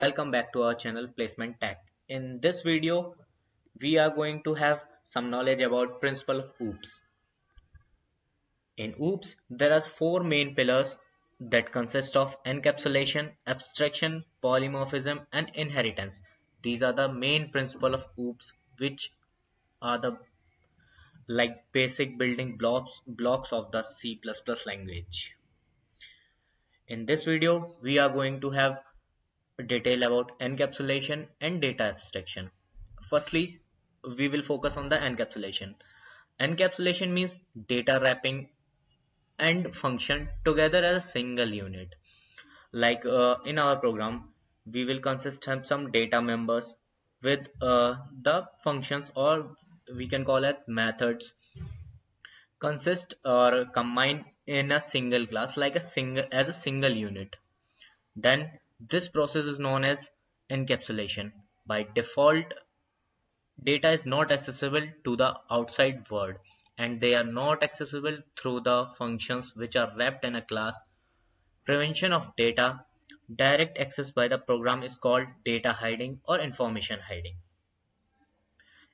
Welcome back to our channel Placement Tech. In this video, we are going to have some knowledge about principle of OOPS. In OOPS, there are four main pillars that consist of encapsulation, abstraction, polymorphism, and inheritance. These are the main principle of OOPS, which are the basic building blocks of the C++ language. In this video, we are going to have detail about encapsulation and data abstraction. Firstly, we will focus on the encapsulation. Encapsulation means data wrapping and function together as a single unit. In our program, we will consist of some data members with the functions, or we can call it methods, consist or combine in a single class like a single unit. Then this process is known as encapsulation. By default, data is not accessible to the outside world, and they are not accessible through the functions which are wrapped in a class. Prevention of data direct access by the program is called data hiding or information hiding.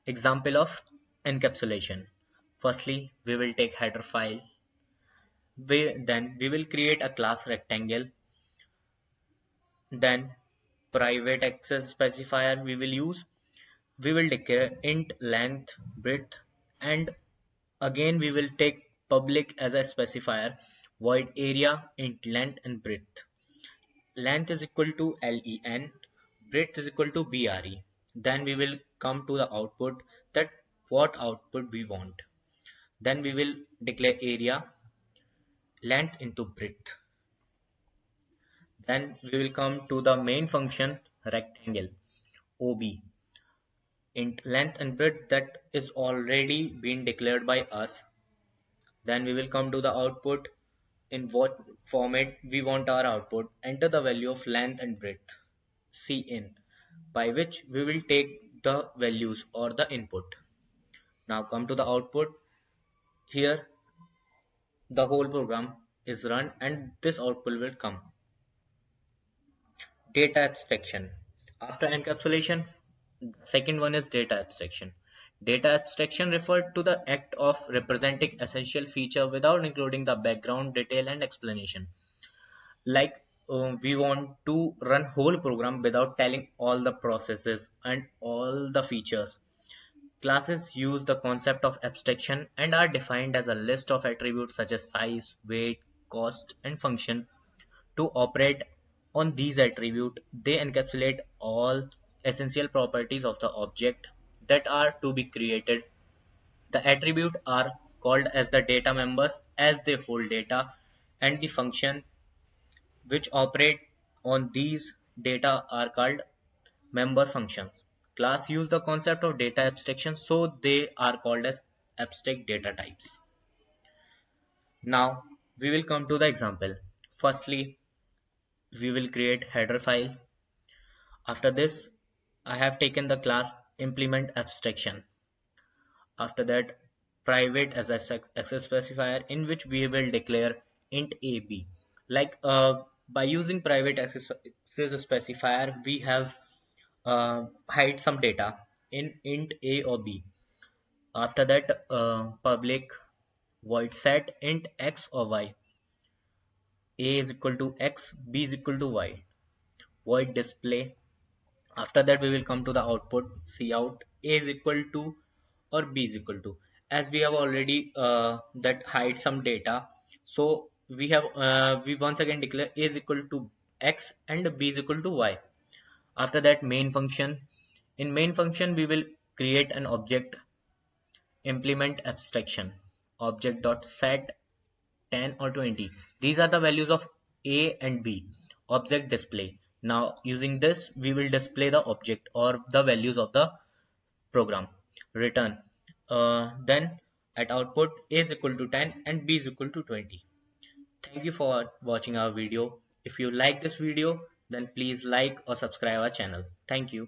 Example of encapsulation. Firstly, we will take header file. Then we will create a class rectangle. Then private access specifier we will use. We will declare int length, width, and again we will take public as a specifier, void area, int length and breadth. Length is equal to len, breadth is equal to bre. Then we will come to the output, that what output we want. Then we will declare area, length into breadth. Then we will come to the main function rectangle, ob, int length and breadth that is already been declared by us. Then we will come to the output, in what format we want our output. Enter the value of length and breadth, cin, by which we will take the values or the input. Now come to the output. Here the whole program is run and this output will come. Data abstraction. After encapsulation, second one is data abstraction. Data abstraction referred to the act of representing essential feature without including the background detail and explanation. We want to run whole program without telling all the processes and all the features. Classes use the concept of abstraction and are defined as a list of attributes such as size, weight, cost, and function. To operate on these attributes, they encapsulate all essential properties of the object that are to be created. The attributes are called as the data members as they hold data, and the function which operate on these data are called member functions. Class use the concept of data abstraction, so they are called as abstract data types. Now we will come to the example. Firstly, we will create header file. After this, I have taken the class implement abstraction. After that, private as access specifier, in which we will declare int ab. By using private access specifier, we have hide some data in int a or b. After that, public void set int x or y. A is equal to x, b is equal to y. Void display. After that, we will come to the output, cout. A is equal to or b is equal to. As we have already that hide some data, so we once again declare a is equal to x and b is equal to y. After that, main function. In main function, we will create an object, implement abstraction, object dot set 10 or 20. These are the values of a and b. Object display. Now using this, we will display the object or the values of the program. Return. Then at output, a is equal to 10 and b is equal to 20. Thank you for watching our video. If you like this video, then please like or subscribe our channel. Thank you.